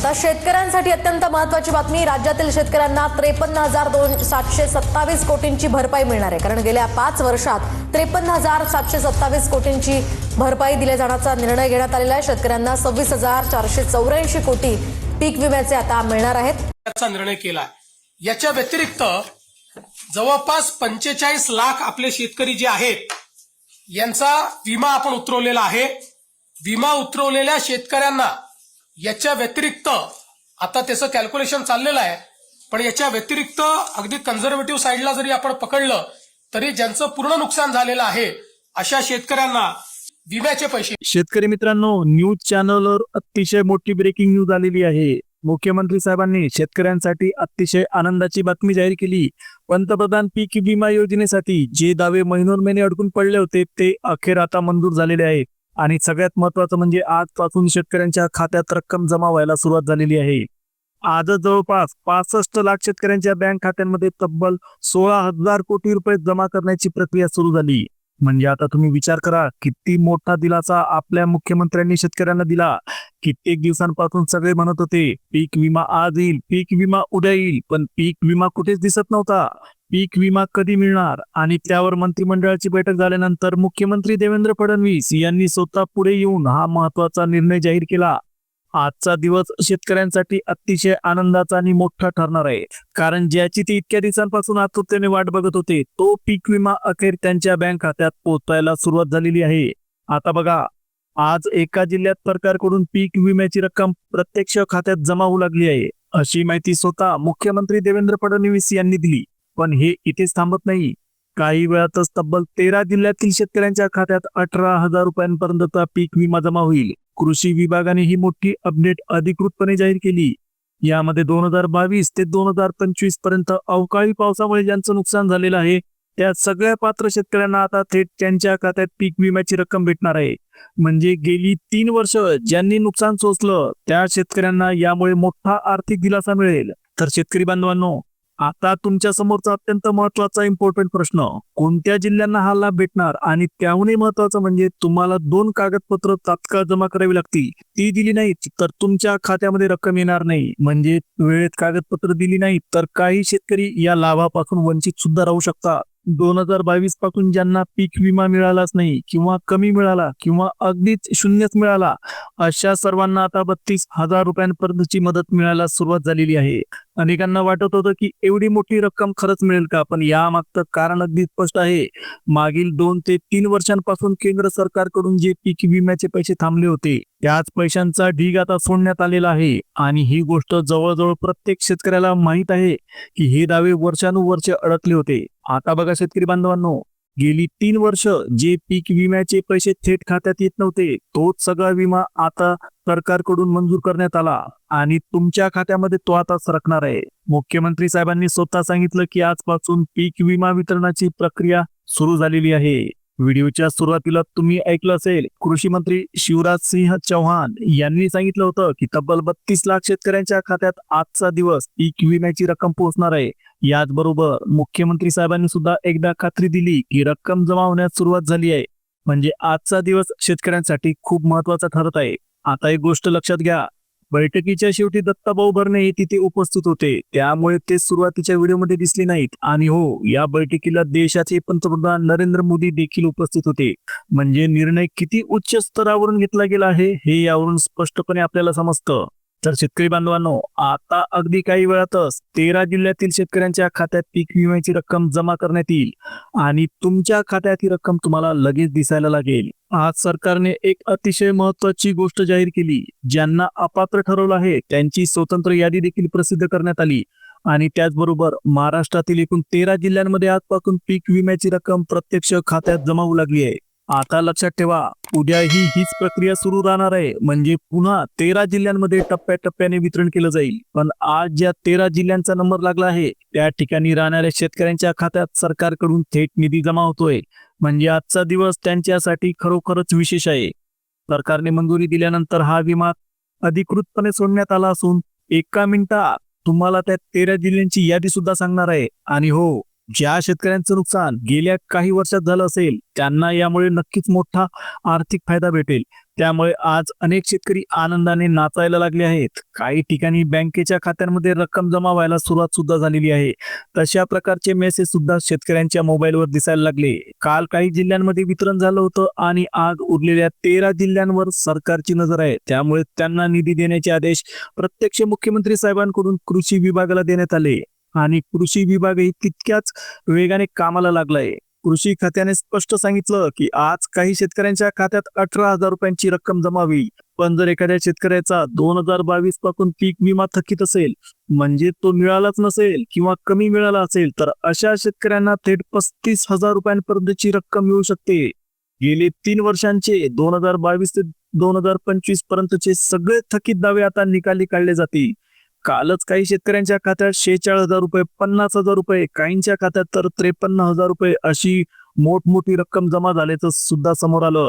आता शेतकऱ्यांसाठी अत्यंत महत्त्वाची बातमी. राज्यातील शेतकऱ्यांना 53,727 कोटींची भरपाई मिळणार आहे. कारण गेल्या 5 वर्षात 53,727 कोटींची भरपाई दिल्या जाण्याचा निर्णय घेण्यात आलेला आहे. शेतकऱ्यांना 26,484 कोटी पीक विम्याचे आता मिळणार आहेत. याचा निर्णय केला. याच्या व्यतिरिक्त जवळपास 45 लाख आपले शेतकरी जे आहेत यांचा विमा आपण उतरवलेला आहे. विमा उतरवलेल्या शेतकऱ्यांना याच्या व्यतिरिक्त आता त्याचं कॅल्क्युलेशन चाललेलं आहे, पण याच्या व्यतिरिक्त अगदी कन्झर्वेटिव्ह साईडला जरी आपण पकडलं तरी ज्यांचं पूर्ण नुकसान झालेलं आहे अशा शेतकऱ्यांना विम्याचे पैसे. शेतकरी मित्रांनो, न्यूज चॅनलवर अतिशय मोठी ब्रेकिंग न्यूज आलेली आहे. मुख्यमंत्री साहेबांनी शेतकऱ्यांसाठी अतिशय आनंदाची बातमी जाहीर केली. पंतप्रधान पीक विमा योजनेसाठी जे दावे महिनोन्महिने अडकून पडले होते ते अखेर आता मंजूर झालेले आहेत. आणि सगळ्यात महत्त्वाचं म्हणजे आजपासून शेतकऱ्यांच्या खात्यात रक्कम जमा व्हायला सुरुवात झालेली आहे. आजच जवळपास 65 लाख शेतकऱ्यांच्या बँक खात्यांमध्ये तब्बल 16,000 कोटी रुपये जमा करण्याची प्रक्रिया सुरू झाली. म्हणजे आता तुम्ही विचार करा किती मोठा दिलासा आपल्या मुख्यमंत्र्यांनी शेतकऱ्यांना दिला. कित्येक दिवसांपासून सगळे म्हणत होते पीक विमा आज येईल, पीक विमा उद्या येईल, पण पीक विमा कुठेच दिसत नव्हता. पीक विमा कधी मिळणार? आणि त्यावर मंत्रिमंडळाची बैठक झाल्यानंतर मुख्यमंत्री देवेंद्र फडणवीस यांनी स्वतः पुढे येऊन हा महत्वाचा निर्णय जाहीर केला. आजचा दिवस शेतकऱ्यांसाठी अतिशय आनंदाचा आणि मोठा ठरणार आहे. कारण ज्याची ते इतक्या दिवसांपासून आतुरतेने वाट बघत होते तो पीक विमा अखेर त्यांच्या बँक खात्यात पोहोचायला सुरुवात झालेली आहे. आता बघा, आज एका जिल्ह्यात सरकारकडून पीक विम्याची रक्कम प्रत्यक्ष खात्यात जमा होऊ लागली आहे, अशी माहिती स्वतः मुख्यमंत्री देवेंद्र फडणवीस यांनी दिली. पण हे इथेच थांबत नाही. काही वेळातच तब्बल 13 जिल्ह्यातील शेतकऱ्यांच्या खात्यात 18,000 रुपयांपर्यंतचा पीक विमा जमा होईल. कृषी विभागाने ही मोठी अपडेट अधिकृतपणे जाहीर केली. यामध्ये 2022 ते 2025 पर्यंत अवकाळी पावसामुळे ज्यांचं नुकसान झालेलं आहे त्या सगळ्या पात्र शेतकऱ्यांना आता थेट त्यांच्या खात्यात पीक विम्याची रक्कम भेटणार आहे. म्हणजे गेली 3 वर्ष ज्यांनी नुकसान सोसलं त्या शेतकऱ्यांना यामुळे मोठा आर्थिक दिलासा मिळेल. तर शेतकरी बांधवांनो, आता तुमच्या समोरचा अत्यंत महत्वाचा इम्पॉर्टंट प्रश्न, कोणत्या जिल्ह्यांना हा लाभ भेटणार? आणि त्याहूनही महत्वाचं म्हणजे तुम्हाला 2 कागदपत्र तात्काळ जमा करावी लागतील. ती दिली नाहीत तर तुमच्या खात्यामध्ये रक्कम येणार नाही. म्हणजे वेळेत कागदपत्र दिली नाहीत तर काही शेतकरी या लाभापासून वंचित सुद्धा राहू शकतात. 2022 पासून ज्यांना पीक विमा मिळालाच नाही किंवा कमी मिळाला किंवा अगदीच शून्यच मिळाला अशा सर्वांना आता 32,000 रुपयांपर्यंतची मदत मिळायला सुरुवात झालेली आहे. अनेकांना वाटत होतं की एवढी मोठी रक्कम खरंच मिळेल का? पण यामागचं कारण अगदी स्पष्ट आहे. मागील 2 ते 3 वर्षांपासून केंद्र सरकारकडून जे पीक विम्याचे पैसे थांबले होते त्याच पैशांचा ढीग आता सोडण्यात आलेला आहे. आणि ही गोष्ट जवळजवळ प्रत्येक शेतकऱ्याला माहीत आहे की हे दावे वर्षानुवर्षे अडकले होते. आता बघा शेतकरी बांधवांनो, गेली 3 वर्ष जे पीक विम्याचे पैसे थेट खात्यात येत नव्हते तोच सगळा विमा आता सरकारकडून मंजूर करण्यात आला आणि तुमच्या खात्यामध्ये तो आता सरकणार आहे. मुख्यमंत्री साहेबांनी स्वतः सांगितलं की आजपासून पीक विमा वितरणाची प्रक्रिया सुरू झालेली आहे. व्हिडिओच्या सुरुवातीला तुम्ही ऐकलं असेल, कृषी मंत्री शिवराज सिंह चौहान यांनी सांगितलं होतं की तब्बल 32 लाख शेतकऱ्यांच्या खात्यात आजचा दिवस पीक विम्याची रक्कम पोहोचणार आहे. याचबरोबर मुख्यमंत्री साहेबांनी सुद्धा एकदा खात्री दिली की रक्कम जमा होण्यास सुरुवात झाली आहे. म्हणजे आजचा दिवस शेतकऱ्यांसाठी खूप महत्वाचा ठरत आहे. आता एक गोष्ट लक्षात घ्या, बैठकीच्या शेवटी दत्ताभाऊ भरणे हे तिथे उपस्थित होते, त्यामुळे ते सुरुवातीच्या व्हिडिओमध्ये दिसले नाहीत. आणि हो, या बैठकीला देशाचे पंतप्रधान नरेंद्र मोदी देखील उपस्थित होते. म्हणजे निर्णय किती उच्च स्तरावरून घेतला गेला आहे हे यावरून स्पष्टपणे आपल्याला समजतं. तर शेतकरी बांधवांनो, आता अगदी काही वेळातच 13 जिल्ह्यातील शेतकऱ्यांच्या खात्यात पीक विम्याची रक्कम जमा करण्यात येईल आणि तुमच्या खात्यात ही रक्कम तुम्हाला लगेच दिसायला लागेल. आज सरकारने एक अतिशय महत्वाची गोष्ट जाहीर केली. ज्यांना अपात्र ठरवलं आहे त्यांची स्वतंत्र यादी देखील प्रसिद्ध करण्यात आली. आणि त्याचबरोबर महाराष्ट्रातील एकूण 13 जिल्ह्यांमध्ये आजपासून पीक विम्याची रक्कम प्रत्यक्ष खात्यात जमा होऊ लागली आहे. आता लक्षात ठेवा, उद्याही हीच प्रक्रिया सुरू राहणार आहे. म्हणजे पुन्हा 13 जिल्ह्यांमध्ये टप्प्याटप्प्याने वितरण केलं जाईल. पण आज ज्या 13 जिल्ह्यांचा नंबर लागला आहे त्या ठिकाणी राहणाऱ्या शेतकऱ्यांच्या खात्यात सरकारकडून थेट निधी जमा होतोय. म्हणजे आजचा दिवस त्यांच्यासाठी खरोखरच विशेष आहे. सरकारने मंजुरी दिल्यानंतर हा विमा अधिकृतपणे सोडण्यात आला असून एका मिनिटात तुम्हाला त्या 13 जिल्ह्यांची यादी सुद्धा सांगणार आहे. आणि हो, ज्या शेतकऱ्यांचं नुकसान गेल्या काही वर्षात झालं असेल त्यांना यामुळे नक्कीच मोठा आर्थिक फायदा भेटेल. त्यामुळे आज अनेक शेतकरी आनंदाने नाचायला लागले आहेत. काही ठिकाणी बँकेच्या खात्यांमध्ये रक्कम जमा व्हायला सुरुवात सुद्धा झालेली आहे. तशा प्रकारचे मेसेज सुद्धा शेतकऱ्यांच्या मोबाईलवर दिसायला लागले. काल काही जिल्ह्यांमध्ये वितरण झालं होतं आणि आज उरलेल्या 13 जिल्ह्यांवर सरकारची नजर आहे. त्यामुळे त्यांना निधी देण्याचे आदेश प्रत्यक्ष मुख्यमंत्री साहेबांकडून कृषी विभागाला देण्यात आले आणि कृषी विभागही तितक्याच वेगाने कामाला लागलाय. कृषी खात्याने स्पष्ट सांगितलं की आज काही शेतकऱ्यांच्या खात्यात 18,000 रुपयांची रक्कम जमा होईल. पण जर एखाद्या शेतकऱ्याचा 2022 पासून पीक विमा थकीत असेल, म्हणजे तो मिळालाच नसेल किंवा कमी मिळाला असेल, तर अशा शेतकऱ्यांना थेट 35,000 रुपयांपर्यंतची रक्कम मिळू शकते. गेले 3 वर्षांचे 2022 ते 2025 पर्यंतचे सगळे थकीत दावे आता निकाली काढले जातील. कालच काही शेतकऱ्यांच्या खात्यात 46,000 रुपये, 50,000 रुपये, काहींच्या खात्यात तर 53,000 रुपये अशी मोठमोठी रक्कम जमा झाल्याचं सुद्धा समोर आलं.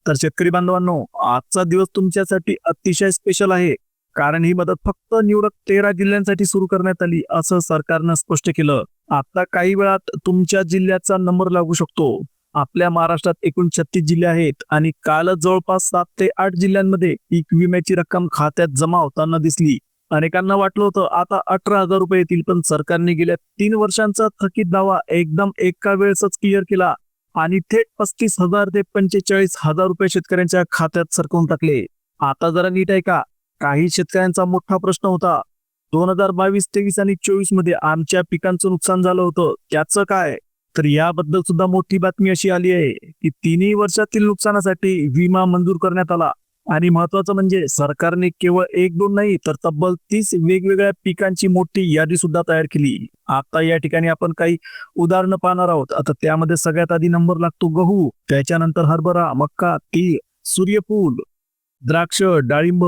तर शेतकरी बांधवांनो, आजचा दिवस तुमच्यासाठी अतिशय स्पेशल आहे, कारण ही मदत फक्त निवडक 13 जिल्ह्यांसाठी सुरू करण्यात आली असं सरकारनं स्पष्ट केलं. आता काही वेळात तुमच्या जिल्ह्याचा नंबर लागू शकतो. आपल्या महाराष्ट्रात एकूण 36 जिल्हे आहेत आणि कालच जवळपास 7 ते 8 जिल्ह्यांमध्ये पीक विम्याची रक्कम खात्यात जमा होताना दिसली. अनेकांना वाटलं होतं आता 18,000 रुपये येतील, पण सरकारने गेल्या 3 वर्षांचा थकीत दावा एकदम एका वेळेसच क्लिअर केला आणि थेट 35,000 ते 45,000 रुपये शेतकऱ्यांच्या खात्यात सरकवून टाकले. आता जरा नीट आहे का, काही शेतकऱ्यांचा मोठा प्रश्न होता, 2022, 23 आणि 24 मध्ये आमच्या पिकांचं नुकसान झालं होतं, त्याचं काय? तर याबद्दल सुद्धा मोठी बातमी अशी आली आहे की 3 वर्षातील नुकसानासाठी विमा मंजूर करण्यात आला. आणि महत्वाचं म्हणजे सरकारने केवळ 1-2 नाही तर तब्बल 30 वेगवेगळ्या पिकांची मोठी यादी सुद्धा तयार केली. आता या ठिकाणी आपण काही उदाहरणं पाहणार आहोत. आता त्यामध्ये सगळ्यात आधी नंबर लागतो गहू, त्याच्यानंतर हरभरा, मक्का, तीळ, सूर्यफूल, द्राक्ष, डाळिंब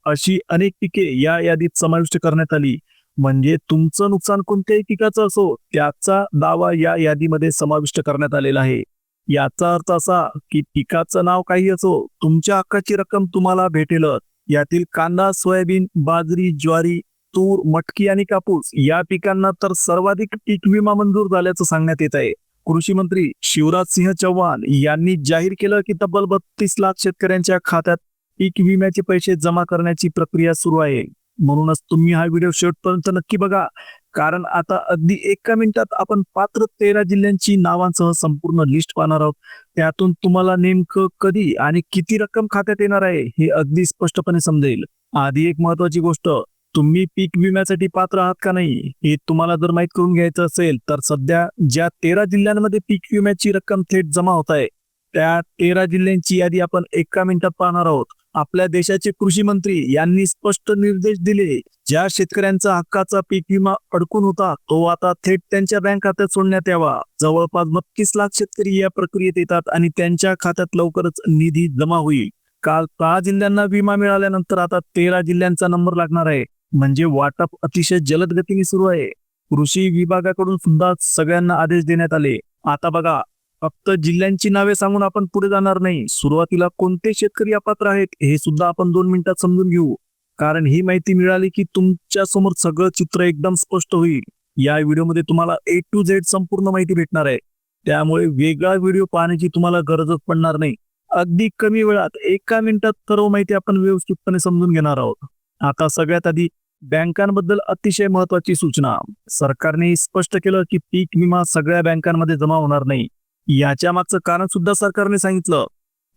अशी अनेक पिके या यादीत समाविष्ट करण्यात आली. म्हणजे तुमचं नुकसान कोणत्याही पिकाचं असो, त्याचा दावा या यादीमध्ये समाविष्ट करण्यात आलेला आहे. याचा अर्थ असा की पिकाचं नाव काही असो, तुमच्या हक्काची रक्कम तुम्हाला भेटेलच. यातील कांदा, सोयाबीन, बाजरी, ज्वारी, तूर, मटकी आणि कापूस या पिकांना तर सर्वाधिक पीक विमा मंजूर झाल्याचं सांगण्यात येत आहे. कृषी मंत्री शिवराज सिंह चौहान यांनी जाहीर केलं की तब्बल 32 लाख शेतकऱ्यांच्या खात्यात पीक विम्याचे पैसे जमा करण्याची प्रक्रिया सुरू आहे. म्हणूनच तुम्ही हा व्हिडिओ शेवटपर्यंत नक्की बघा, कारण आता अगदी 1 मिनिटात आपण पात्र 13 जिल्ह्यांची नावांसह संपूर्ण लिस्ट पाहणार आहोत. त्यातून तुम्हाला नेमकं कधी आणि किती रक्कम खात्यात येणार आहे हे अगदी स्पष्टपणे समजेल. आधी एक महत्वाची गोष्ट, तुम्ही पीक विम्यासाठी पात्र आहात का नाही हे तुम्हाला जर माहीत करून घ्यायचं असेल, तर सध्या ज्या 13 जिल्ह्यांमध्ये पीक विम्याची रक्कम थेट जमा होत आहे, त्या 13 जिल्ह्यांची यादी आपण 1 मिनिटात पाहणार आहोत. आपल्या देशाचे कृषी मंत्री यांनी स्पष्ट निर्देश दिले, ज्या शेतकऱ्यांचा हक्काचा पीक विमा अडकून होता तो आता थेट त्यांच्या बँक खात्यात सोडण्यात यावा. जवळपास 32 लाख शेतकरी या प्रक्रियेत येतात आणि त्यांच्या खात्यात लवकरच निधी जमा होईल. काल 6 जिल्ह्यांना विमा मिळाल्यानंतर आता 13 जिल्ह्यांचा नंबर लागणार आहे. म्हणजे वाटप अतिशय जलद गतीने सुरू आहे. कृषी विभागाकडून सुद्धा सगळ्यांना आदेश देण्यात आले. आता बघा, फक्त जिल्ह्यांची नावे सांगून आपण पुढे जाणार नाही. सुरुवातीला कोणते शेतकरी अपात्र आहेत हे सुद्धा आपण 2 मिनिटात समजून घेऊ, कारण ही माहिती मिळाली की तुमच्या समोर सगळं चित्र एकदम स्पष्ट होईल. या व्हिडिओमध्ये तुम्हाला A to Z संपूर्ण माहिती भेटणार आहे, त्यामुळे वेगळा व्हिडिओ पाहण्याची तुम्हाला गरजच पडणार नाही. अगदी कमी वेळात 1 मिनिटात सर्व माहिती आपण व्यवस्थितपणे समजून घेणार आहोत. आता सगळ्यात आधी बँकांबद्दल अतिशय महत्वाची सूचना. सरकारने स्पष्ट केलं की पीक विमा सगळ्या बँकांमध्ये जमा होणार नाही. याच्या मागचं कारण सुद्धा सरकारने सांगितलं.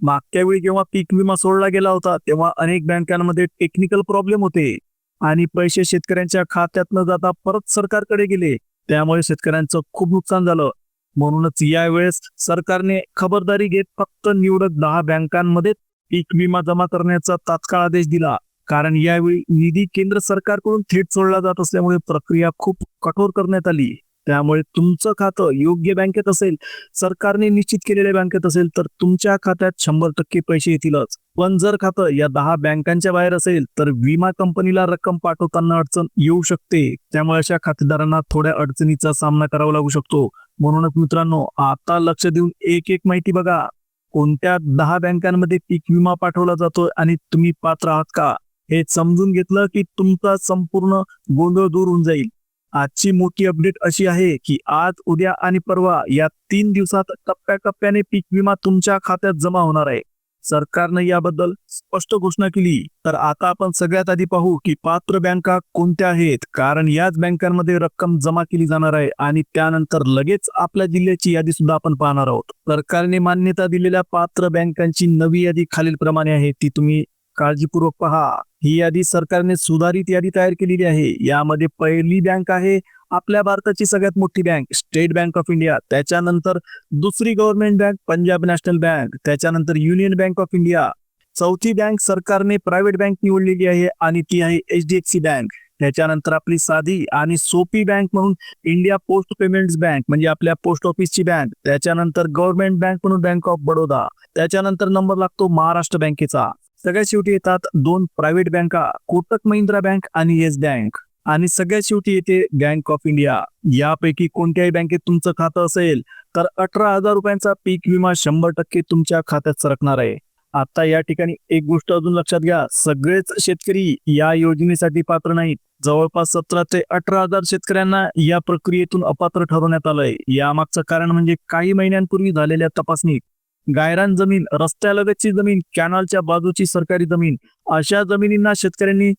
मागच्या वेळी जेव्हा पीक विमा सोडला गेला होता तेव्हा अनेक बँकांमध्ये टेक्निकल प्रॉब्लेम होते आणि पैसे शेतकऱ्यांच्या खात्यात न जाता परत सरकारकडे गेले. त्यामुळे शेतकऱ्यांचं खूप नुकसान झालं. म्हणूनच यावेळेस सरकारने खबरदारी घेत फक्त निवडक 10 बँकांमध्ये पीक विमा जमा करण्याचा तात्काळ आदेश दिला. कारण यावेळी निधी केंद्र सरकारकडून थेट सोडला जात असल्यामुळे प्रक्रिया खूप कठोर करण्यात आली. त्यामुळे तुमचं खातं योग्य बँकेत असेल, सरकारने निश्चित केलेल्या बँकेत असेल, तर तुमच्या खात्यात 100% पैसे येतीलच. पण जर खातं या 10 बँकांच्या बाहेर असेल तर विमा कंपनीला रक्कम पाठवताना अडचण येऊ शकते. त्यामुळे अशा खातेदारांना थोड्या अडचणीचा सामना करावा लागू शकतो. म्हणूनच मित्रांनो, आता लक्ष देऊन एक माहिती बघा. कोणत्या 10 बँकांमध्ये पीक विमा पाठवला जातोय आणि तुम्ही पात्र आहात का हे समजून घेतलं की तुमचा संपूर्ण गोंधळ दूर होऊन जाईल. आजची मोठी अपडेट अशी आहे की आज, उद्या आणि परवा या 3 दिवसात टप्प्याटप्प्याने पीक विमा तुमच्या खात्यात जमा होणार आहे. सरकारने याबद्दल स्पष्ट घोषणा केली. तर आता आपण सगळ्यात आधी पाहू की पात्र बँका कोणत्या आहेत, कारण याच बँकांमध्ये रक्कम जमा केली जाणार आहे आणि त्यानंतर लगेच आपल्या जिल्ह्याची यादी सुद्धा आपण पाहणार आहोत. सरकारने मान्यता दिलेल्या पात्र बँकांची नवी यादी खालीलप्रमाणे आहे, ती तुम्ही काळजीपूर्वक पहा. ही यादी सरकारने सुधारित यादी तयार केलेली आहे. यामध्ये पहिली बँक आहे आपल्या भारताची सगळ्यात मोठी bank state bank of India. त्याच्यानंतर दुसरी government bank Punjab national bank. त्याच्यानंतर युनियन बँक ऑफ इंडिया. चौथी बँक सरकारने प्रायव्हेट बँक निवडलेली आहे आणि ती आहे HDFC बँक. त्याच्यानंतर आपली साधी आणि सोपी बँक म्हणून इंडिया पोस्ट पेमेंट्स बँक म्हणजे आपल्या पोस्ट ऑफिसची बँक. त्याच्यानंतर गव्हर्नमेंट बँक म्हणून बँक ऑफ बडोदा. त्याच्यानंतर नंबर लागतो महाराष्ट्र बँकेचा. सगळ्यात शेवटी येतात दोन प्रायव्हेट बँका कोटक महिंद्रा बँक आणि येस बँक. आणि सगळ्यात शेवटी येते बँक ऑफ इंडिया. यापैकी कोणत्याही बँकेत तुमचं खातं असेल तर 18,000 रुपयांचा पीक विमा 100% तुमच्या खात्यात सरकणार आहे. आता या ठिकाणी एक गोष्ट अजून लक्षात घ्या, सगळेच शेतकरी या योजनेसाठी पात्र नाहीत. जवळपास 17 ते 18,000 शेतकऱ्यांना या प्रक्रियेतून अपात्र ठरवण्यात आलंय. यामागचं कारण म्हणजे काही महिन्यांपूर्वी झालेल्या तपासणीत गायरान जमीन, रस्त्यालगतची जमीन, कॅनलच्या बाजूची सरकारी जमीन अशा जमिनींना शेतकऱ्यांनी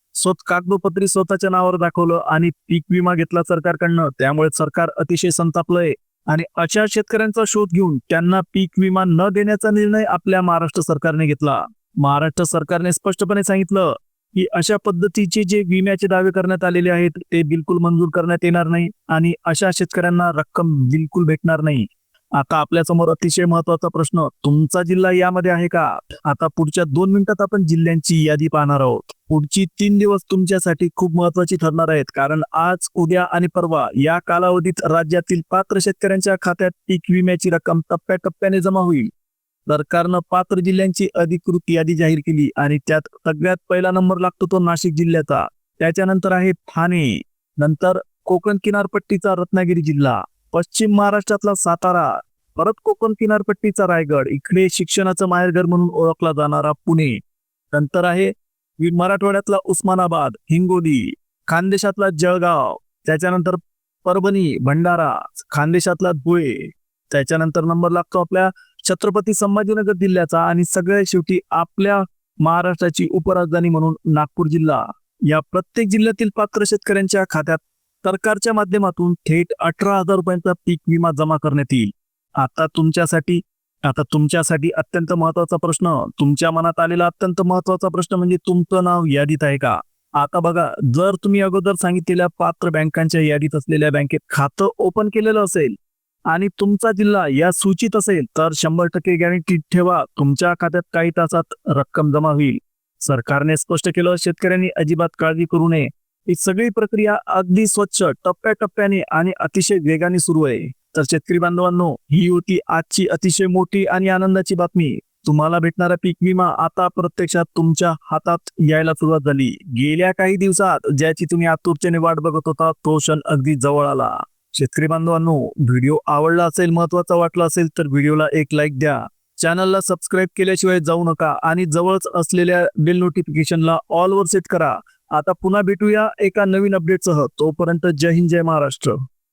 कागदोपत्री स्वतःच्या नावावर दाखवलं आणि पीक विमा घेतला सरकारकडनं. त्यामुळे सरकार अतिशय संतापलंय आणि अशा शेतकऱ्यांचा शोध घेऊन त्यांना पीक विमा न देण्याचा निर्णय आपल्या महाराष्ट्र सरकारने घेतला. महाराष्ट्र सरकारने स्पष्टपणे सांगितलं की अशा पद्धतीचे जे विम्याचे दावे करण्यात आलेले आहेत ते बिलकुल मंजूर करण्यात येणार नाही आणि अशा शेतकऱ्यांना रक्कम बिलकुल भेटणार नाही. आता आपल्या समोर अतिशय महत्वाचा प्रश्न, तुमचा जिल्हा यामध्ये आहे का? आता पुढच्या 2 मिनिटात आपण जिल्ह्यांची यादी पाहणार आहोत. पुढची 3 दिवस तुमच्यासाठी खूप महत्वाची ठरणार आहेत, कारण आज, उद्या आणि परवा या कालावधीत राज्यातील पात्र शेतकऱ्यांच्या खात्यात पीक विम्याची रक्कम टप्प्याटप्प्याने जमा होईल. सरकारनं पात्र जिल्ह्यांची अधिकृत यादी जाहीर केली आणि त्यात सगळ्यात पहिला नंबर लागतो तो नाशिक जिल्ह्याचा. त्याच्यानंतर आहे ठाणे, नंतर कोकण किनारपट्टीचा रत्नागिरी जिल्हा, पश्चिम महाराष्ट्रातला सातारा, परत कोकण किनारपट्टीचा रायगड, इकडे शिक्षणाचं माहेरघर म्हणून ओळखला जाणारा पुणे, नंतर आहे मराठवाड्यातला उस्मानाबाद, हिंगोली, खानदेशातला जळगाव, त्याच्यानंतर परभणी, भंडारा, खानदेशातला धुळे, त्याच्यानंतर नंबर लागतो आपल्या छत्रपती संभाजीनगर जिल्ह्याचा आणि सगळ्यात शेवटी आपल्या महाराष्ट्राची उपराजधानी म्हणून नागपूर जिल्हा. या प्रत्येक जिल्ह्यातील पात्र शेतकऱ्यांच्या खात्यात सरकारच्या माध्यमातून थेट 18,000 रुपयांचा पीक विमा जमा करण्यात येईल. आता तुमच्यासाठी अत्यंत महत्वाचा प्रश्न, तुमच्या मनात आलेला अत्यंत महत्वाचा प्रश्न म्हणजे तुमचं नाव यादीत आहे का? आता बघा, जर तुम्ही अगोदर सांगितलेल्या पात्र बँकांच्या यादीत असलेल्या बँकेत खातं ओपन केलेलं असेल आणि तुमचा जिल्हा या सूचीत असेल तर 100% गॅरंटी ठेवा तुमच्या खात्यात काही तासात रक्कम जमा होईल. सरकारने स्पष्ट केलं, शेतकऱ्यांनी अजिबात काळजी करू नये. ही सगळी प्रक्रिया अगदी स्वच्छ, टप्प्याटप्प्याने आणि अतिशय वेगाने सुरू आहे. तर शेतकरी बांधवांनो, ही होती आजची अतिशय मोठी आणि आनंदाची बातमी. तुम्हाला भेटणारा पीक विमा आता प्रत्यक्षात तुमच्या हातात यायला सुरुवात झाली. गेल्या काही दिवसात ज्याची तुम्ही आतुरतेने वाट बघत होता तो क्षण अगदी जवळ आला. शेतकरी बांधवांनो, व्हिडिओ आवडला असेल, महत्वाचा वाटला असेल तर व्हिडिओला एक लाईक द्या. चॅनलला सबस्क्राईब केल्याशिवाय जाऊ नका आणि जवळच असलेल्या बेल नोटिफिकेशनला ऑल वर सेट करा. आता पुन्हा भेटूया एका नवीन अपडेटसह. तोपर्यंत जय हिंद, जय महाराष्ट्र.